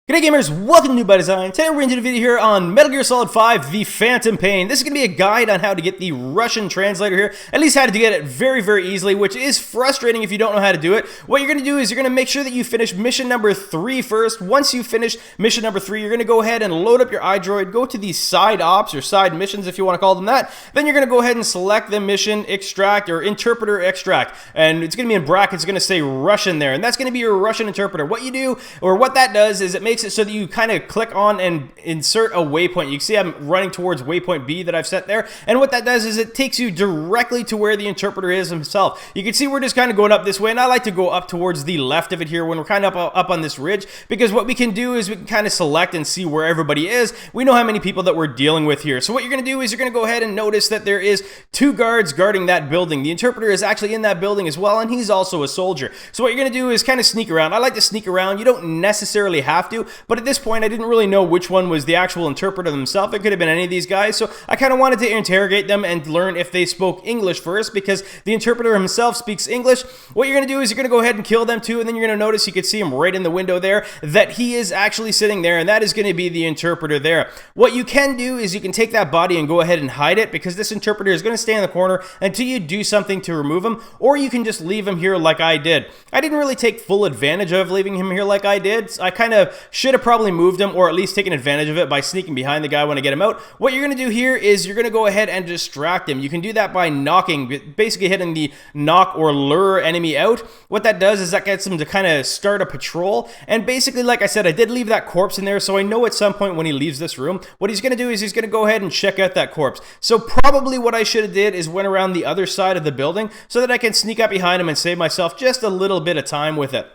G'day gamers, welcome to New by Design. Today we're going to do a video here on Metal Gear Solid 5, The Phantom Pain. This is going to be a guide on how to get the Russian translator here, at least how to get it very easily, which is frustrating if you don't know how to do it. What you're going to do is you're going to make sure that you finish mission number 3 first. Once you finish mission number 3, you're going to go ahead and load up your iDroid, go to the side ops or side missions if you want to call them that. Then you're going to go ahead and select the mission extract or interpreter extract, and it's going to be in brackets, it's going to say Russian there, and that's going to be your Russian interpreter. What you do, or what that does, is it makes it so that you kind of click on and insert a waypoint. You can see I'm running towards waypoint B that I've set there, and what that does is it takes you directly to where the interpreter is himself. You can see we're just kind of going up this way, and I like to go up towards the left of it here when we're kind of up on this ridge, because what we can do is we can kind of select and see where everybody is. We know how many people that we're dealing with here. So what you're going to do is you're going to go ahead and notice that there is 2 guards guarding that building. The interpreter is actually in that building as well, and he's also a soldier. So what you're going to do is kind of sneak around. I like to sneak around. You don't necessarily have to, but at this point I didn't really know which one was the actual interpreter themselves. It could have been any of these guys, so I kind of wanted to interrogate them and learn if they spoke English first, because the interpreter himself speaks English. What you're going to do is you're going to go ahead and kill them too, and then you're going to notice, you can see him right in the window there, that he is actually sitting there, and that is going to be the interpreter there. What you can do is you can take that body and go ahead and hide it, because this interpreter is going to stay in the corner until you do something to remove him, or you can just leave him here like I did. I didn't really take full advantage of leaving him here like I did. I kind of should have probably moved him, or at least taken advantage of it by sneaking behind the guy when I get him out. What you're going to do here is you're going to go ahead and distract him. You can do that by knocking, basically hitting the knock or lure enemy out. What that does is that gets him to kind of start a patrol, and basically, like I said, I did leave that corpse in there, so I know at some point when he leaves this room, what he's going to do is he's going to go ahead and check out that corpse. So probably what I should have did is went around the other side of the building so that I can sneak up behind him and save myself just a little bit of time with it.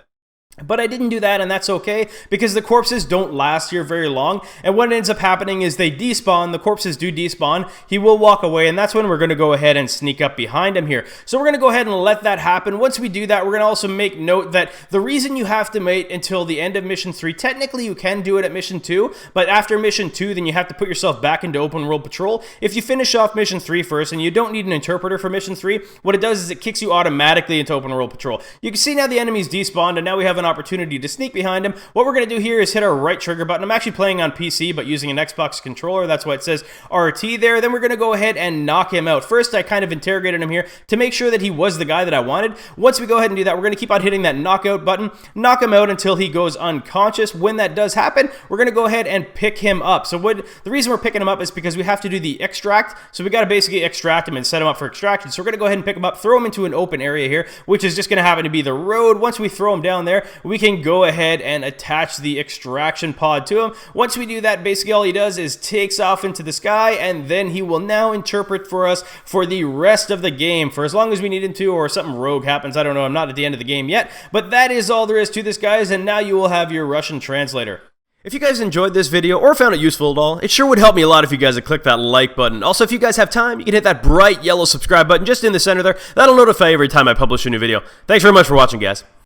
But I didn't do that, and that's okay, because the corpses don't last here very long, and what ends up happening is they despawn. The corpses do despawn. He will walk away, and that's when we're going to go ahead and sneak up behind him here. So we're going to go ahead and let that happen. Once we do that, we're going to also make note that the reason you have to wait until the end of mission 3, technically you can do it at mission 2, but after mission 2, then you have to put yourself back into open world patrol. If you finish off mission 3 first, and you don't need an interpreter for mission 3, what it does is it kicks you automatically into open world patrol. You can see now the enemy's despawned, and now we have an opportunity to sneak behind him. What we're going to do here is hit our right trigger button. I'm actually playing on PC, but using an Xbox controller. That's why it says RT there. Then we're going to go ahead and knock him out. First, I kind of interrogated him here to make sure that he was the guy that I wanted. Once we go ahead and do that, we're going to keep on hitting that knockout button, knock him out until he goes unconscious. When that does happen, we're going to go ahead and pick him up. So the reason we're picking him up is because we have to do the extract. So we got to basically extract him and set him up for extraction. So we're going to go ahead and pick him up, throw him into an open area here, which is just going to happen to be the road. Once we throw him down there, we can go ahead and attach the extraction pod to him. Once we do that, basically all he does is takes off into the sky, and then he will now interpret for us for the rest of the game, for as long as we need him to, or something rogue happens. I don't know, I'm not at the end of the game yet, but that is all there is to this, guys, and now you will have your Russian translator. If you guys enjoyed this video or found it useful at all, it sure would help me a lot if you guys would click that like button. Also, if you guys have time, you can hit that bright yellow subscribe button just in the center there. That'll notify you every time I publish a new video. Thanks very much for watching, guys.